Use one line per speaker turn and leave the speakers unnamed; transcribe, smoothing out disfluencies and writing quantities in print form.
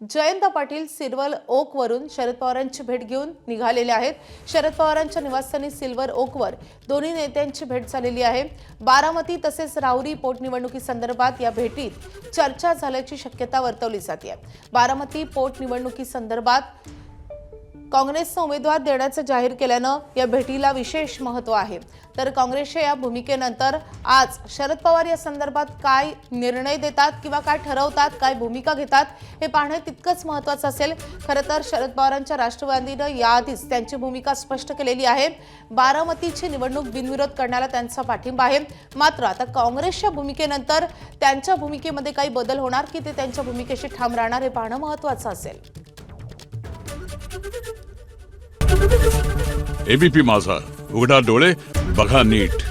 Jayant Patil silver ओकवरून Sharad पवारांची भेट घेऊन निघालेले आहेत। शरद पवारांच्या निवासस्थानी सिल्वर ओकवर दोन्ही नेत्यांची भेट झालेली आहे। बारामती तसेच राहुरी पोटनिवडणुकीसंदर्भात या भेटीत चर्चा झाल्याची शक्यता वर्तवली जाते। बारामती पोटनिवडणुकीसंदर्भात काँग्रेसचा उमेदवार देण्याचे जाहीर केल्यानं या भेटीला विशेष महत्त्व आहे। तर काँग्रेसच्या या भूमिकेनंतर आज शरद पवार या संदर्भात काय निर्णय देतात किंवा काय ठरवतात, काय भूमिका घेतात हे पाहणे तितकंच महत्त्वाचं असेल। खरं तर शरद पवारांच्या राष्ट्रवादीनं याआधीच त्यांची भूमिका स्पष्ट केलेली आहे। बारामतीची निवडणूक बिनविरोध करण्याला त्यांचा पाठिंबा आहे। मात्र आता काँग्रेसच्या भूमिकेनंतर त्यांच्या भूमिकेमध्ये काही बदल होणार की ते त्यांच्या भूमिकेशी ठाम राहणार हे पाहणं महत्त्वाचं असेल।
एबीपी माझा, उघडा डोळे बघा नीट।